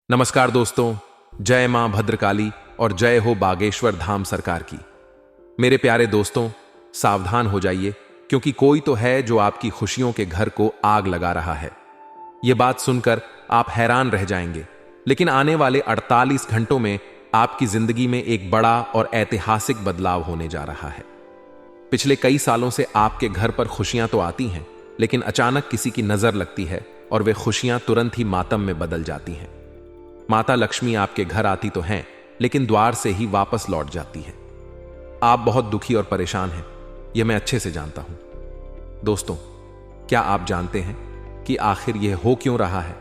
नमस्कार दोस्तों, जय मां भद्रकाली और जय हो बागेश्वर धाम सरकार की। मेरे प्यारे दोस्तों, सावधान हो जाइए क्योंकि कोई तो है जो आपकी खुशियों के घर को आग लगा रहा है। यह बात सुनकर आप हैरान रह जाएंगे, लेकिन आने वाले 48 घंटों में आपकी जिंदगी में एक बड़ा और ऐतिहासिक बदलाव होने जा रहा है। पिछले कई सालों से आपके घर पर खुशियां तो आती हैं, लेकिन अचानक किसी की नजर लगती है और वे खुशियां तुरंत ही मातम में बदल जाती हैं। माता लक्ष्मी आपके घर आती तो हैं, लेकिन द्वार से ही वापस लौट जाती है। आप बहुत दुखी और परेशान हैं, यह मैं अच्छे से जानता हूं। दोस्तों, क्या आप जानते हैं कि आखिर यह हो क्यों रहा है?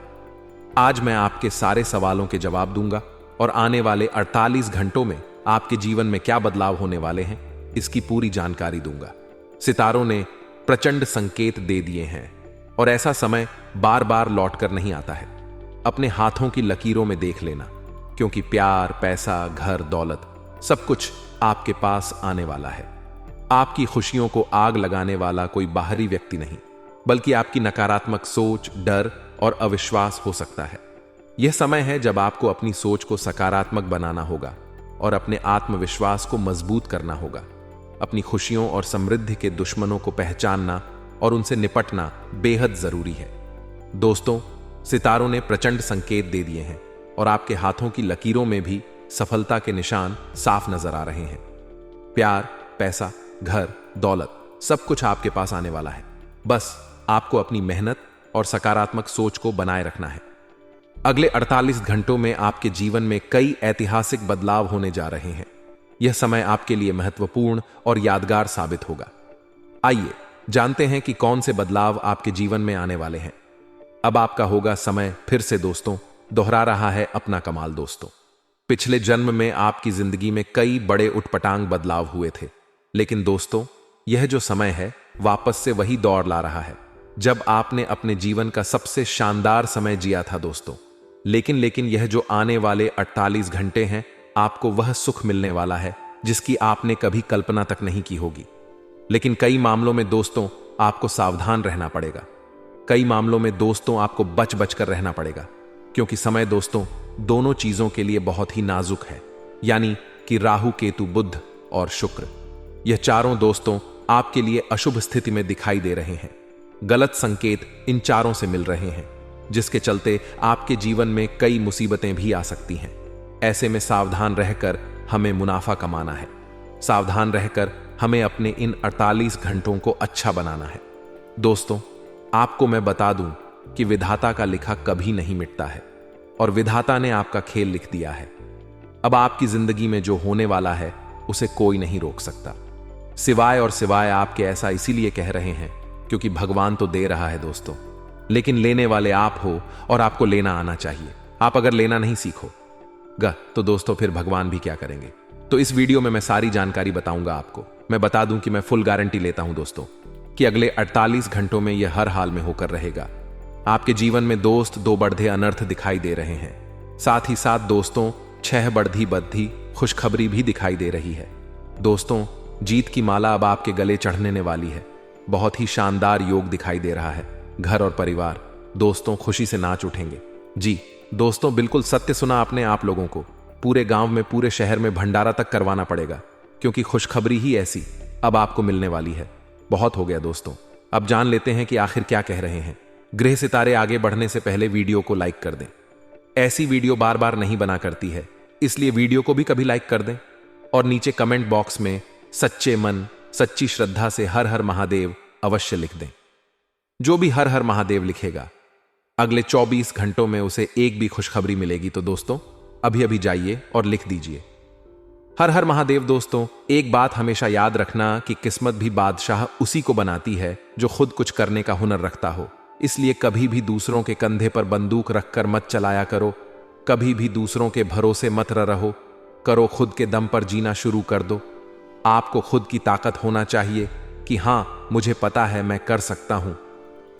आज मैं आपके सारे सवालों के जवाब दूंगा और आने वाले 48 घंटों में आपके जीवन में क्या बदलाव होने वाले हैं, इसकी पूरी जानकारी दूंगा। सितारों ने प्रचंड संकेत दे दिए हैं और ऐसा समय बार बार लौट कर नहीं आता है। अपने हाथों की लकीरों में देख लेना, क्योंकि प्यार, पैसा, घर, दौलत सब कुछ आपके पास आने वाला है। आपकी खुशियों को आग लगाने वाला कोई बाहरी व्यक्ति नहीं, बल्कि आपकी नकारात्मक सोच, डर और अविश्वास हो सकता है। यह समय है जब आपको अपनी सोच को सकारात्मक बनाना होगा और अपने आत्मविश्वास को मजबूत करना होगा। अपनी खुशियों और समृद्धि के दुश्मनों को पहचानना और उनसे निपटना बेहद जरूरी है। दोस्तों, सितारों ने प्रचंड संकेत दे दिए हैं और आपके हाथों की लकीरों में भी सफलता के निशान साफ नजर आ रहे हैं। प्यार, पैसा, घर, दौलत सब कुछ आपके पास आने वाला है। बस आपको अपनी मेहनत और सकारात्मक सोच को बनाए रखना है। अगले 48 घंटों में आपके जीवन में कई ऐतिहासिक बदलाव होने जा रहे हैं। यह समय आपके लिए महत्वपूर्ण और यादगार साबित होगा। आइए जानते हैं कि कौन से बदलाव आपके जीवन में आने वाले हैं। अब आपका होगा समय फिर से दोस्तों दोहरा रहा है अपना कमाल। दोस्तों, पिछले जन्म में आपकी जिंदगी में कई बड़े उटपटांग बदलाव हुए थे, लेकिन दोस्तों यह जो समय है वापस से वही दौर ला रहा है जब आपने अपने जीवन का सबसे शानदार समय जिया था दोस्तों। लेकिन यह जो आने वाले 48 घंटे हैं, आपको वह सुख मिलने वाला है जिसकी आपने कभी कल्पना तक नहीं की होगी। लेकिन कई मामलों में दोस्तों आपको सावधान रहना पड़ेगा। कई मामलों में दोस्तों आपको बच बच कर रहना पड़ेगा, क्योंकि समय दोस्तों दोनों चीजों के लिए बहुत ही नाजुक है, यानी कि राहु, केतु, बुध और शुक्र। यह चारों दोस्तों आपके लिए अशुभ स्थिति में दिखाई दे रहे हैं। गलत संकेत इन चारों से मिल रहे हैं, जिसके चलते आपके जीवन में कई मुसीबतें भी आ सकती हैं। ऐसे में सावधान रहकर हमें मुनाफा कमाना है। सावधान रहकर हमें अपने इन 48 घंटों को अच्छा बनाना है। दोस्तों, आपको मैं बता दूं कि विधाता का लिखा कभी नहीं मिटता है और विधाता ने आपका खेल लिख दिया है। अब आपकी जिंदगी में जो होने वाला है उसे कोई नहीं रोक सकता, सिवाय आपके। ऐसा इसीलिए कह रहे हैं क्योंकि भगवान तो दे रहा है दोस्तों, लेकिन लेने वाले आप हो और आपको लेना आना चाहिए। आप अगर लेना नहीं सीखोगे तो दोस्तों फिर भगवान भी क्या करेंगे। तो इस वीडियो में मैं सारी जानकारी बताऊंगा आपको। मैं बता दूं कि मैं फुल गारंटी लेता हूं दोस्तों कि अगले 48 घंटों में यह हर हाल में होकर रहेगा। आपके जीवन में दोस्त 2 बढ़े अनर्थ दिखाई दे रहे हैं। साथ ही साथ दोस्तों 6 बढ़ी खुशखबरी भी दिखाई दे रही है। दोस्तों, जीत की माला अब आपके गले चढ़ने वाली है। बहुत ही शानदार योग दिखाई दे रहा है। घर और परिवार दोस्तों खुशी से नाच उठेंगे। जी दोस्तों, बिल्कुल सत्य सुना आपने। आप लोगों को पूरे गांव में, पूरे शहर में भंडारा तक करवाना पड़ेगा, क्योंकि खुशखबरी ही ऐसी अब आपको मिलने वाली है। बहुत हो गया दोस्तों, अब जान लेते हैं कि आखिर क्या कह रहे हैं। गृह सितारे आगे बढ़ने से पहले वीडियो को लाइक कर दें। ऐसी वीडियो बार बार नहीं बना करती है, इसलिए वीडियो को भी कभी लाइक कर दें और नीचे कमेंट बॉक्स में सच्चे मन, सच्ची श्रद्धा से हर हर महादेव अवश्य लिख दें। जो भी हर हर महादेव लिखेगा, अगले 24 घंटों में उसे एक भी खुशखबरी मिलेगी। तो दोस्तों अभी अभी जाइए और लिख दीजिए हर हर महादेव। दोस्तों, एक बात हमेशा याद रखना कि किस्मत भी बादशाह उसी को बनाती है जो खुद कुछ करने का हुनर रखता हो। इसलिए कभी भी दूसरों के कंधे पर बंदूक रखकर मत चलाया करो। कभी भी दूसरों के भरोसे मत रहो। करो खुद के दम पर जीना शुरू कर दो। आपको खुद की ताकत होना चाहिए कि हां, मुझे पता है मैं कर सकता हूं,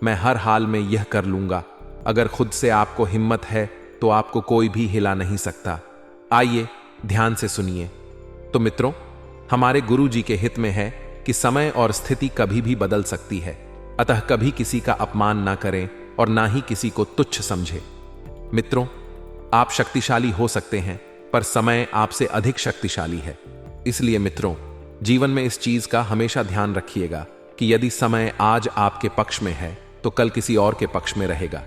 मैं हर हाल में यह कर लूंगा। अगर खुद से आपको हिम्मत है तो आपको कोई भी हिला नहीं सकता। आइए ध्यान से सुनिए। तो मित्रों, हमारे गुरु जी के हित में है कि समय और स्थिति कभी भी बदल सकती है, अतः कभी किसी का अपमान ना करें और ना ही किसी को तुच्छ समझें। मित्रों, आप शक्तिशाली हो सकते हैं, पर समय आपसे अधिक शक्तिशाली है। इसलिए मित्रों, जीवन में इस चीज का हमेशा ध्यान रखिएगा कि यदि समय आज आपके पक्ष में है तो कल किसी और के पक्ष में रहेगा,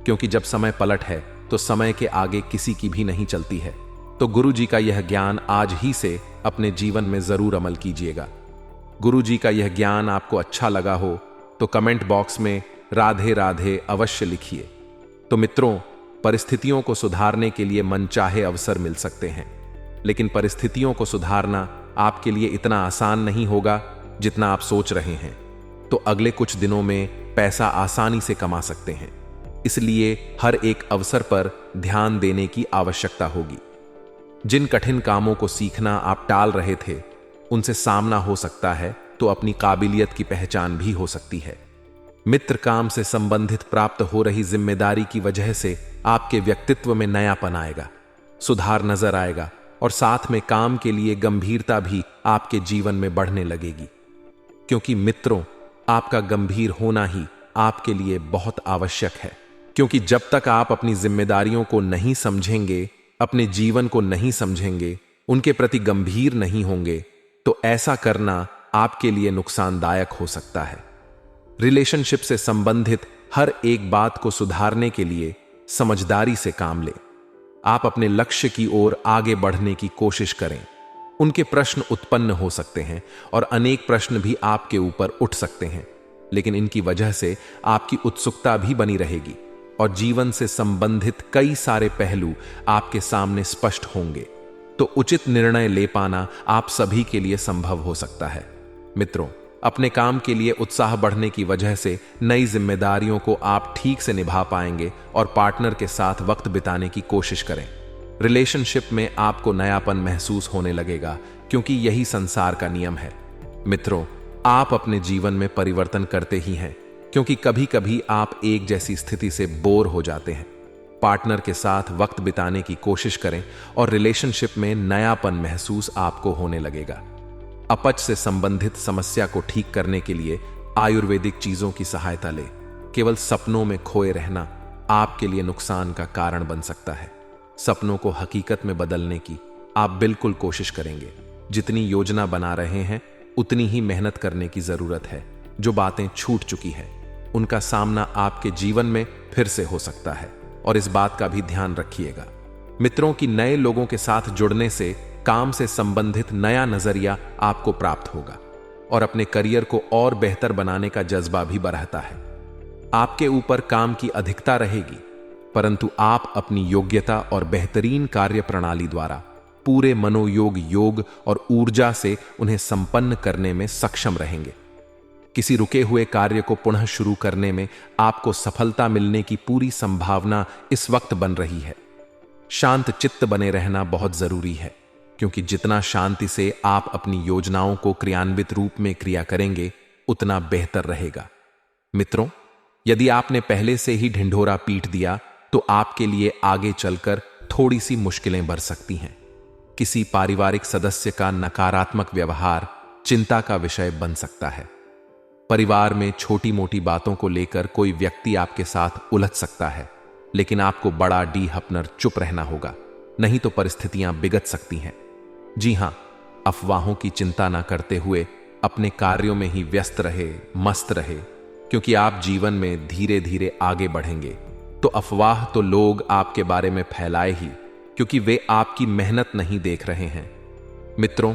क्योंकि जब समय पलट है तो समय के आगे किसी की भी नहीं चलती है। तो गुरु जी का यह ज्ञान आज ही से अपने जीवन में जरूर अमल कीजिएगा। गुरु जी का यह ज्ञान आपको अच्छा लगा हो तो कमेंट बॉक्स में राधे राधे अवश्य लिखिए। तो मित्रों, परिस्थितियों को सुधारने के लिए मनचाहे अवसर मिल सकते हैं, लेकिन परिस्थितियों को सुधारना आपके लिए इतना आसान नहीं होगा जितना आप सोच रहे हैं। तो अगले कुछ दिनों में पैसा आसानी से कमा सकते हैं, इसलिए हर एक अवसर पर ध्यान देने की आवश्यकता होगी। जिन कठिन कामों को सीखना आप टाल रहे थे, उनसे सामना हो सकता है तो अपनी काबिलियत की पहचान भी हो सकती है। मित्र काम से संबंधित प्राप्त हो रही जिम्मेदारी की वजह से आपके व्यक्तित्व में नयापन आएगा, सुधार नजर आएगा और साथ में काम के लिए गंभीरता भी आपके जीवन में बढ़ने लगेगी। क्योंकि मित्रों, आपका गंभीर होना ही आपके लिए बहुत आवश्यक है, क्योंकि जब तक आप अपनी जिम्मेदारियों को नहीं समझेंगे, अपने जीवन को नहीं समझेंगे, उनके प्रति गंभीर नहीं होंगे, तो ऐसा करना आपके लिए नुकसानदायक हो सकता है। रिलेशनशिप से संबंधित हर एक बात को सुधारने के लिए समझदारी से काम लें। आप अपने लक्ष्य की ओर आगे बढ़ने की कोशिश करें। उनके प्रश्न उत्पन्न हो सकते हैं और अनेक प्रश्न भी आपके ऊपर उठ सकते हैं, लेकिन इनकी वजह से आपकी उत्सुकता भी बनी रहेगी और जीवन से संबंधित कई सारे पहलू आपके सामने स्पष्ट होंगे। तो उचित निर्णय ले पाना आप सभी के लिए संभव हो सकता है। मित्रों, अपने काम के लिए उत्साह बढ़ने की वजह से नई जिम्मेदारियों को आप ठीक से निभा पाएंगे और पार्टनर के साथ वक्त बिताने की कोशिश करें। रिलेशनशिप में आपको नयापन महसूस होने लगेगा, क्योंकि यही संसार का नियम है। मित्रों, आप अपने जीवन में परिवर्तन करते ही हैं, क्योंकि कभी कभी आप एक जैसी स्थिति से बोर हो जाते हैं। पार्टनर के साथ वक्त बिताने की कोशिश करें और रिलेशनशिप में नयापन महसूस आपको होने लगेगा। अपच से संबंधित समस्या को ठीक करने के लिए आयुर्वेदिक चीजों की सहायता लें। केवल सपनों में खोए रहना आपके लिए नुकसान का कारण बन सकता है। सपनों को हकीकत में बदलने की आप बिल्कुल कोशिश करेंगे। जितनी योजना बना रहे हैं, उतनी ही मेहनत करने की जरूरत है। जो बातें छूट चुकी हैं, उनका सामना आपके जीवन में फिर से हो सकता है, और इस बात का भी ध्यान रखिएगा। मित्रों की नए लोगों के साथ जुड़ने से काम से संबंधित नया नजरिया आपको प्राप्त होगा और अपने करियर को और बेहतर बनाने का जज्बा भी बढ़ता है। आपके ऊपर काम की अधिकता रहेगी, परंतु आप अपनी योग्यता और बेहतरीन कार्य प्रणाली द्वारा पूरे मनोयोग, योग और ऊर्जा से उन्हें संपन्न करने में सक्षम रहेंगे। किसी रुके हुए कार्य को पुनः शुरू करने में आपको सफलता मिलने की पूरी संभावना इस वक्त बन रही है। शांत चित्त बने रहना बहुत जरूरी है, क्योंकि जितना शांति से आप अपनी योजनाओं को क्रियान्वित रूप में क्रिया करेंगे, उतना बेहतर रहेगा। मित्रों, यदि आपने पहले से ही ढिंढोरा पीट दिया तो आपके लिए आगे चलकर थोड़ी सी मुश्किलें बढ़ सकती हैं। किसी पारिवारिक सदस्य का नकारात्मक व्यवहार चिंता का विषय बन सकता है। परिवार में छोटी मोटी बातों को लेकर कोई व्यक्ति आपके साथ उलझ सकता है, लेकिन आपको बड़ा डी हपनर चुप रहना होगा, नहीं तो परिस्थितियां बिगड़ सकती हैं। जी हां, अफवाहों की चिंता ना करते हुए अपने कार्यों में ही व्यस्त रहे, मस्त रहे, क्योंकि आप जीवन में धीरे धीरे आगे बढ़ेंगे। तो अफवाह तो लोग आपके बारे में फैलाए ही, क्योंकि वे आपकी मेहनत नहीं देख रहे हैं। मित्रों,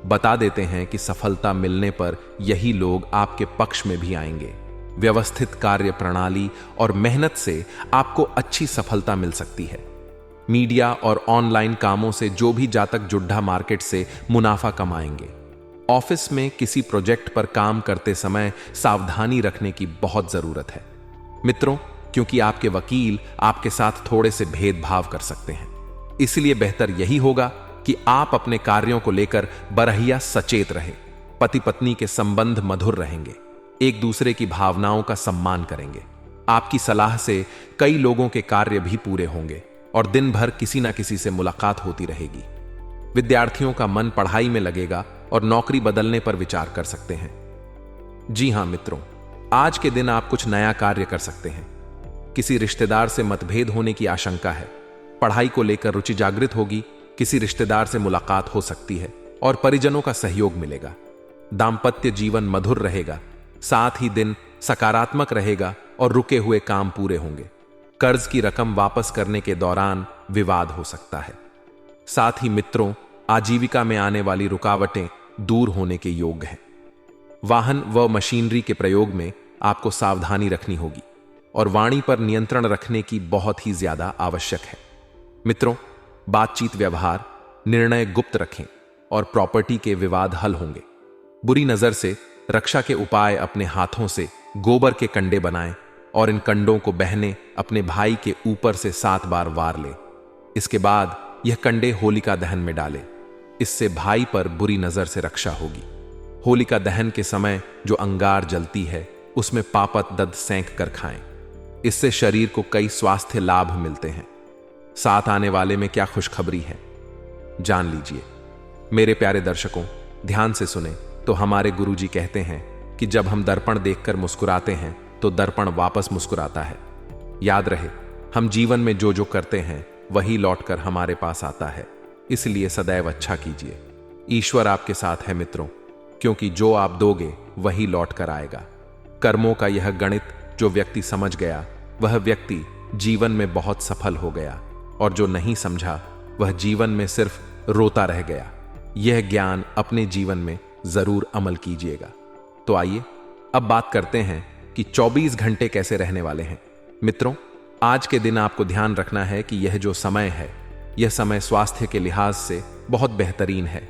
बता देते हैं कि सफलता मिलने पर यही लोग आपके पक्ष में भी आएंगे। व्यवस्थित कार्य प्रणाली और मेहनत से आपको अच्छी सफलता मिल सकती है। मीडिया और ऑनलाइन कामों से जो भी जातक जुड्ढा मार्केट से मुनाफा कमाएंगे। ऑफिस में किसी प्रोजेक्ट पर काम करते समय सावधानी रखने की बहुत जरूरत है मित्रों, क्योंकि आपके वकील आपके साथ थोड़े से भेदभाव कर सकते हैं। इसलिए बेहतर यही होगा कि आप अपने कार्यों को लेकर बरहिया सचेत रहे। पति पत्नी के संबंध मधुर रहेंगे, एक दूसरे की भावनाओं का सम्मान करेंगे। आपकी सलाह से कई लोगों के कार्य भी पूरे होंगे और दिन भर किसी ना किसी से मुलाकात होती रहेगी। विद्यार्थियों का मन पढ़ाई में लगेगा और नौकरी बदलने पर विचार कर सकते हैं। जी हां मित्रों, आज के दिन आप कुछ नया कार्य कर सकते हैं। किसी रिश्तेदार से मतभेद होने की आशंका है, पढ़ाई को लेकर रुचि जागृत होगी, किसी रिश्तेदार से मुलाकात हो सकती है और परिजनों का सहयोग मिलेगा। दाम्पत्य जीवन मधुर रहेगा, साथ ही दिन सकारात्मक रहेगा और रुके हुए काम पूरे होंगे। कर्ज की रकम वापस करने के दौरान विवाद हो सकता है। साथ ही मित्रों, आजीविका में आने वाली रुकावटें दूर होने के योग हैं। वाहन व मशीनरी के प्रयोग में आपको सावधानी रखनी होगी और वाणी पर नियंत्रण रखने की बहुत ही ज्यादा आवश्यक है। मित्रों, बातचीत व्यवहार निर्णय गुप्त रखें और प्रॉपर्टी के विवाद हल होंगे। बुरी नजर से रक्षा के उपाय अपने हाथों से गोबर के कंडे बनाएं और इन कंडों को बहने अपने भाई के ऊपर से 7 बार वार ले। इसके बाद यह कंडे होलिका दहन में डालें। इससे भाई पर बुरी नजर से रक्षा होगी। होलिका दहन के समय जो अंगार जलती है उसमें पापत दद सेंक कर खाएं। इससे शरीर को कई स्वास्थ्य लाभ मिलते हैं। साथ आने वाले में क्या खुशखबरी है, जान लीजिए। मेरे प्यारे दर्शकों, ध्यान से सुने तो हमारे गुरुजी कहते हैं कि जब हम दर्पण देखकर मुस्कुराते हैं तो दर्पण वापस मुस्कुराता है। याद रहे, हम जीवन में जो जो करते हैं वही लौटकर हमारे पास आता है, इसलिए सदैव अच्छा कीजिए। ईश्वर आपके साथ है मित्रों, क्योंकि जो आप दोगे वही लौट कर आएगा। कर्मों का यह गणित जो व्यक्ति समझ गया वह व्यक्ति जीवन में बहुत सफल हो गया, और जो नहीं समझा वह जीवन में सिर्फ रोता रह गया। यह ज्ञान अपने जीवन में जरूर अमल कीजिएगा। तो आइए अब बात करते हैं कि 24 घंटे कैसे रहने वाले हैं। मित्रों, आज के दिन आपको ध्यान रखना है कि यह जो समय है, यह समय स्वास्थ्य के लिहाज से बहुत बेहतरीन है।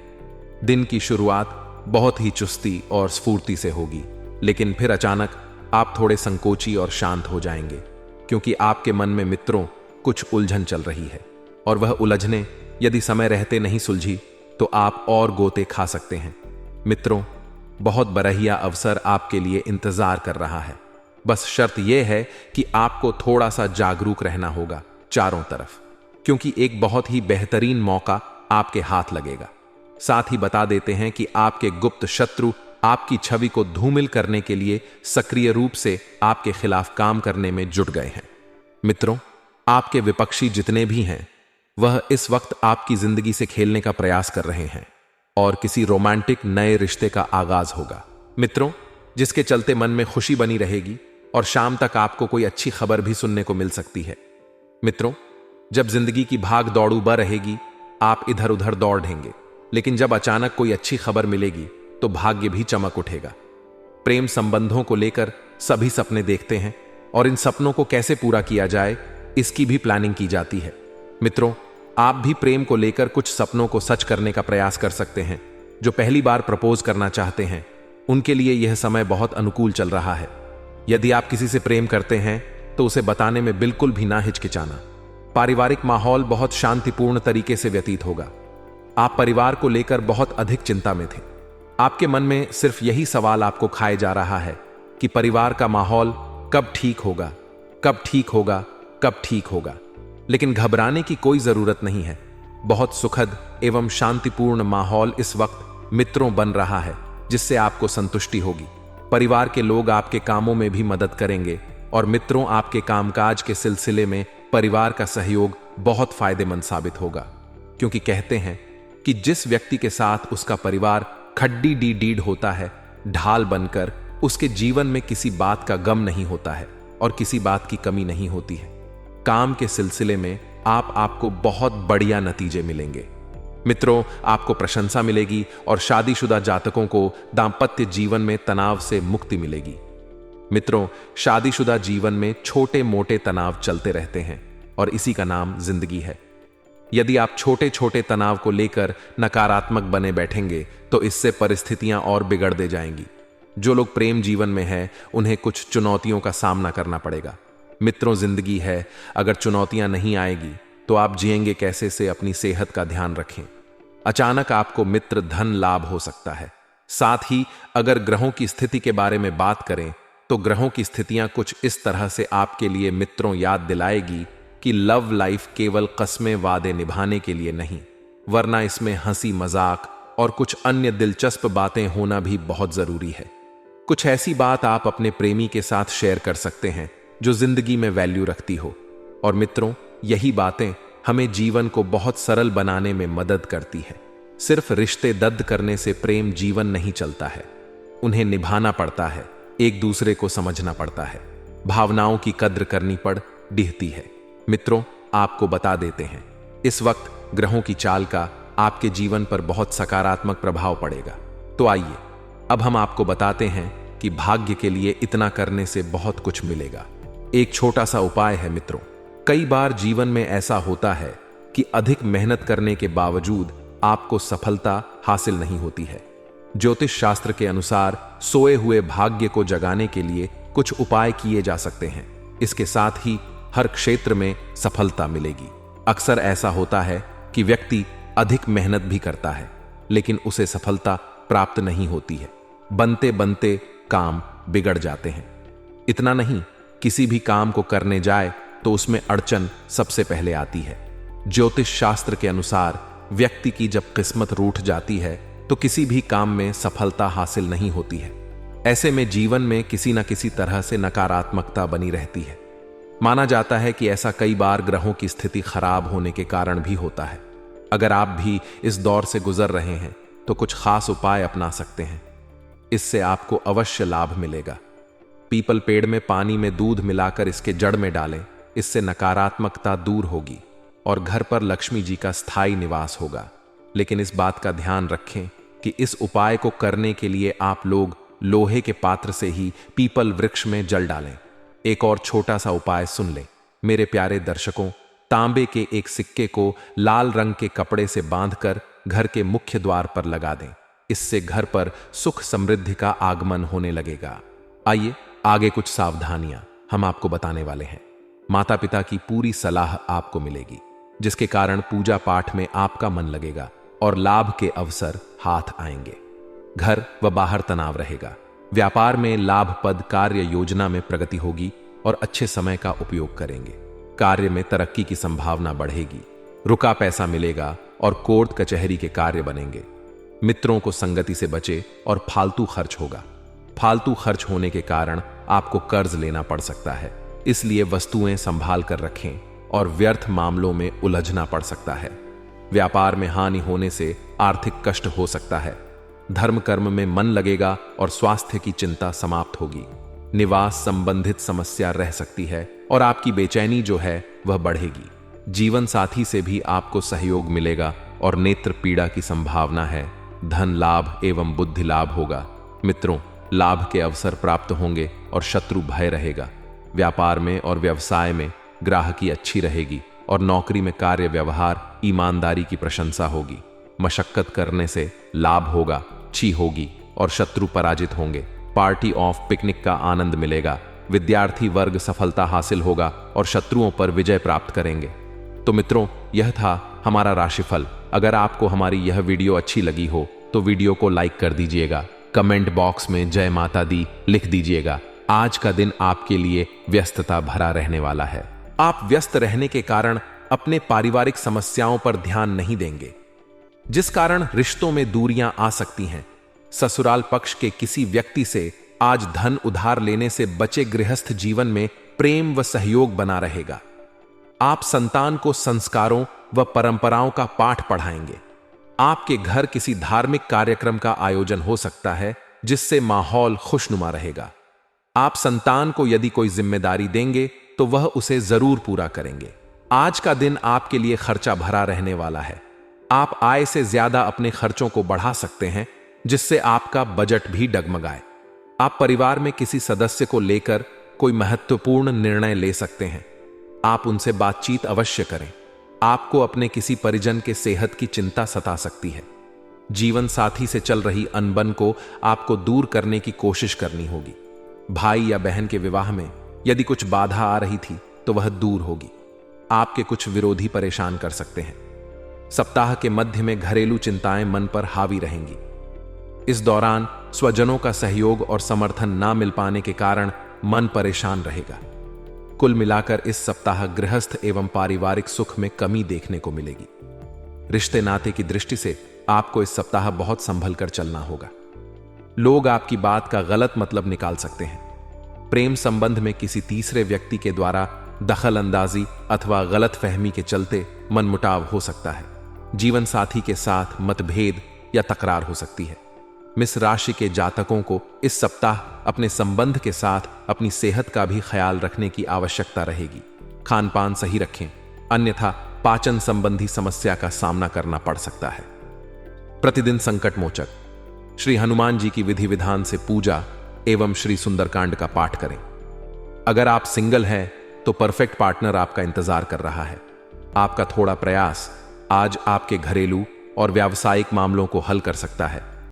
दिन की शुरुआत बहुत ही चुस्ती और स्फूर्ति से होगी, लेकिन फिर अचानक आप थोड़े संकोची और शांत हो जाएंगे, क्योंकि आपके मन में मित्रों कुछ उलझन चल रही है, और वह उलझने यदि समय रहते नहीं सुलझी तो आप और गोते खा सकते हैं। मित्रों, बहुत बरहिया अवसर आपके लिए इंतजार कर रहा है। बस शर्त यह है कि आपको थोड़ा सा जागरूक रहना होगा चारों तरफ, क्योंकि एक बहुत ही बेहतरीन मौका आपके हाथ लगेगा। साथ ही बता देते हैं कि आपके गुप्त शत्रु आपकी छवि को धूमिल करने के लिए सक्रिय रूप से आपके खिलाफ काम करने में जुट गए हैं। मित्रों, आपके विपक्षी जितने भी हैं वह इस वक्त आपकी जिंदगी से खेलने का प्रयास कर रहे हैं और किसी रोमांटिक नए रिश्ते का आगाज होगा। मित्रों, जिसके चलते मन में खुशी बनी रहेगी और शाम तक आपको कोई अच्छी खबर भी सुनने को मिल सकती है। मित्रों, जब जिंदगी की भाग दौड़ू ब रहेगी, आप इधर उधर दौड़ेंगे, लेकिन जब अचानक कोई अच्छी खबर मिलेगी तो भाग्य भी चमक उठेगा। प्रेम संबंधों को लेकर सभी सपने देखते हैं और इन सपनों को कैसे पूरा किया जाए इसकी भी प्लानिंग की जाती है। मित्रों, आप भी प्रेम को लेकर कुछ सपनों को सच करने का प्रयास कर सकते हैं। जो पहली बार प्रपोज करना चाहते हैं उनके लिए यह समय बहुत अनुकूल चल रहा है। यदि आप किसी से प्रेम करते हैं तो उसे बताने में बिल्कुल भी ना हिचकिचाना। पारिवारिक माहौल बहुत शांतिपूर्ण तरीके से व्यतीत होगा। आप परिवार को लेकर बहुत अधिक चिंता में थे। आपके मन में सिर्फ यही सवाल आपको खाए जा रहा है कि परिवार का माहौल कब ठीक होगा, कब ठीक होगा, कब ठीक होगा। लेकिन घबराने की कोई जरूरत नहीं है। बहुत सुखद एवं शांतिपूर्ण माहौल इस वक्त मित्रों बन रहा है, जिससे आपको संतुष्टि होगी। परिवार के लोग आपके कामों में भी मदद करेंगे और मित्रों, आपके कामकाज के सिलसिले में परिवार का सहयोग बहुत फायदेमंद साबित होगा, क्योंकि कहते हैं कि जिस व्यक्ति के साथ उसका परिवार खड्डी डी डीड होता है, ढाल बनकर उसके जीवन में किसी बात का गम नहीं होता है और किसी बात की कमी नहीं होती है। काम के सिलसिले में आपको बहुत बढ़िया नतीजे मिलेंगे। मित्रों, आपको प्रशंसा मिलेगी और शादीशुदा जातकों को दाम्पत्य जीवन में तनाव से मुक्ति मिलेगी। मित्रों, शादीशुदा जीवन में छोटे मोटे तनाव चलते रहते हैं और इसी का नाम जिंदगी है। यदि आप छोटे छोटे तनाव को लेकर नकारात्मक बने बैठेंगे तो इससे परिस्थितियां और बिगड़ दे जाएंगी। जो लोग प्रेम जीवन में हैं उन्हें कुछ चुनौतियों का सामना करना पड़ेगा। मित्रों, जिंदगी है, अगर चुनौतियां नहीं आएगी तो आप जिएंगे कैसे से अपनी सेहत का ध्यान रखें। अचानक आपको मित्र धन लाभ हो सकता है। साथ ही अगर ग्रहों की स्थिति के बारे में बात करें तो ग्रहों की स्थितियां कुछ इस तरह से आपके लिए मित्रों याद दिलाएगी कि लव लाइफ केवल कस्में वादे निभाने के लिए नहीं, वरना इसमें हंसी मजाक और कुछ अन्य दिलचस्प बातें होना भी बहुत जरूरी है। कुछ ऐसी बात आप अपने प्रेमी के साथ शेयर कर सकते हैं जो जिंदगी में वैल्यू रखती हो। और मित्रों, यही बातें हमें जीवन को बहुत सरल बनाने में मदद करती है। सिर्फ रिश्ते दर्द करने से प्रेम जीवन नहीं चलता है, उन्हें निभाना पड़ता है, एक दूसरे को समझना पड़ता है, भावनाओं की कद्र करनी पड़ डिहती है। मित्रों, आपको बता देते हैं, इस वक्त ग्रहों की चाल का आपके जीवन पर बहुत सकारात्मक प्रभाव पड़ेगा। तो आइए अब हम आपको बताते हैं कि भाग्य के लिए इतना करने से बहुत कुछ मिलेगा। एक छोटा सा उपाय है मित्रों। कई बार जीवन में ऐसा होता है कि अधिक मेहनत करने के बावजूद आपको सफलता हासिल नहीं होती है। ज्योतिष शास्त्र के अनुसार सोए हुए भाग्य को जगाने के लिए कुछ उपाय किए जा सकते हैं। इसके साथ ही हर क्षेत्र में सफलता मिलेगी। अक्सर ऐसा होता है कि व्यक्ति अधिक मेहनत भी करता है, लेकिन उसे सफलता प्राप्त नहीं होती है। बनते बनते काम बिगड़ जाते हैं। इतना नहीं, किसी भी काम को करने जाए तो उसमें अड़चन सबसे पहले आती है। ज्योतिष शास्त्र के अनुसार व्यक्ति की जब किस्मत रूठ जाती है तो किसी भी काम में सफलता हासिल नहीं होती है। ऐसे में जीवन में किसी न किसी तरह से नकारात्मकता बनी रहती है। माना जाता है कि ऐसा कई बार ग्रहों की स्थिति खराब होने के कारण भी होता है। अगर आप भी इस दौर से गुजर रहे हैं तो कुछ खास उपाय अपना सकते हैं। इससे आपको अवश्य लाभ मिलेगा। पीपल पेड़ में पानी में दूध मिलाकर इसके जड़ में डालें। इससे नकारात्मकता दूर होगी और घर पर लक्ष्मी जी का स्थायी निवास होगा। लेकिन इस बात का ध्यान रखें कि इस उपाय को करने के लिए आप लोग लोहे के पात्र से ही पीपल वृक्ष में जल डालें। एक और छोटा सा उपाय सुन लें मेरे प्यारे दर्शकों। तांबे के एक सिक्के को लाल रंग के कपड़े से बांधकर घर के मुख्य द्वार पर लगा दें। इससे घर पर सुख समृद्धि का आगमन होने लगेगा। आइए आगे कुछ सावधानियां हम आपको बताने वाले हैं। माता पिता की पूरी सलाह आपको मिलेगी, जिसके कारण पूजा पाठ में आपका मन लगेगा और लाभ के अवसर हाथ आएंगे। घर व बाहर तनाव रहेगा। व्यापार में लाभप्रद कार्य योजना में प्रगति होगी और अच्छे समय का उपयोग करेंगे। कार्य में तरक्की की संभावना बढ़ेगी। रुका पैसा मिलेगा और कोर्ट कचहरी के कार्य बनेंगे। मित्रों को संगति से बचे और फालतू खर्च होगा। फालतू खर्च होने के कारण आपको कर्ज लेना पड़ सकता है, इसलिए वस्तुएं संभाल कर रखें और व्यर्थ मामलों में उलझना पड़ सकता है। व्यापार में हानि होने से आर्थिक कष्ट हो सकता है। धर्म कर्म में मन लगेगा और स्वास्थ्य की चिंता समाप्त होगी। निवास संबंधित समस्या रह सकती है और आपकी बेचैनी जो है वह बढ़ेगी। जीवन साथी से भी आपको सहयोग मिलेगा और नेत्र पीड़ा की संभावना है। धन लाभ एवं बुद्धि लाभ होगा। मित्रों, लाभ के अवसर प्राप्त होंगे और शत्रु भय रहेगा। व्यापार में और व्यवसाय में ग्राहकी अच्छी रहेगी और नौकरी में कार्य व्यवहार ईमानदारी की प्रशंसा होगी। मशक्कत करने से लाभ होगा, अच्छी होगी और शत्रु पराजित होंगे। पार्टी ऑफ पिकनिक का आनंद मिलेगा। विद्यार्थी वर्ग सफलता हासिल होगा और शत्रुओं पर विजय प्राप्त करेंगे। तो मित्रों, यह था हमारा राशिफल। अगर आपको हमारी यह वीडियो अच्छी लगी हो तो वीडियो को लाइक कर दीजिएगा। कमेंट बॉक्स में जय माता दी लिख दीजिएगा। आज का दिन आपके लिए व्यस्तता भरा रहने वाला है। आप व्यस्त रहने के कारण अपने पारिवारिक समस्याओं पर ध्यान नहीं देंगे, जिस कारण रिश्तों में दूरियां आ सकती हैं। ससुराल पक्ष के किसी व्यक्ति से आज धन उधार लेने से बचे। गृहस्थ जीवन में प्रेम व सहयोग बना रहेगा। आप संतान को संस्कारों व परंपराओं का पाठ पढ़ाएंगे। आपके घर किसी धार्मिक कार्यक्रम का आयोजन हो सकता है, जिससे माहौल खुशनुमा रहेगा। आप संतान को यदि कोई जिम्मेदारी देंगे तो वह उसे जरूर पूरा करेंगे। आज का दिन आपके लिए खर्चा भरा रहने वाला है। आप आय से ज्यादा अपने खर्चों को बढ़ा सकते हैं, जिससे आपका बजट भी डगमगाए। आप परिवार में किसी सदस्य को लेकर कोई महत्वपूर्ण निर्णय ले सकते हैं। आप उनसे बातचीत अवश्य करें। आपको अपने किसी परिजन के सेहत की चिंता सता सकती है। जीवन साथी से चल रही अनबन को आपको दूर करने की कोशिश करनी होगी। भाई या बहन के विवाह में यदि कुछ बाधा आ रही थी तो वह दूर होगी। आपके कुछ विरोधी परेशान कर सकते हैं। सप्ताह के मध्य में घरेलू चिंताएं मन पर हावी रहेंगी। इस दौरान स्वजनों का सहयोग और समर्थन ना मिल पाने के कारण मन परेशान रहेगा। कुल मिलाकर इस सप्ताह गृहस्थ एवं पारिवारिक सुख में कमी देखने को मिलेगी। रिश्ते नाते की दृष्टि से आपको इस सप्ताह बहुत संभल कर चलना होगा। लोग आपकी बात का गलत मतलब निकाल सकते हैं। प्रेम संबंध में किसी तीसरे व्यक्ति के द्वारा दखल अंदाजी अथवा गलत फहमी के चलते मनमुटाव हो सकता है। जीवन साथी के साथ मतभेद या तकरार हो सकती है। मिस राशि के जातकों को इस सप्ताह अपने संबंध के साथ अपनी सेहत का भी ख्याल रखने की आवश्यकता रहेगी। खान पान सही रखें, अन्यथा पाचन संबंधी समस्या का सामना करना पड़ सकता है। प्रतिदिन संकट मोचक श्री हनुमान जी की विधि विधान से पूजा एवं श्री सुंदरकांड का पाठ करें। अगर आप सिंगल हैं तो परफेक्ट पार्टनर आपका इंतजार कर रहा है। आपका थोड़ा प्रयास आज आपके घरेलू और व्यावसायिक मामलों को हल कर सकता है।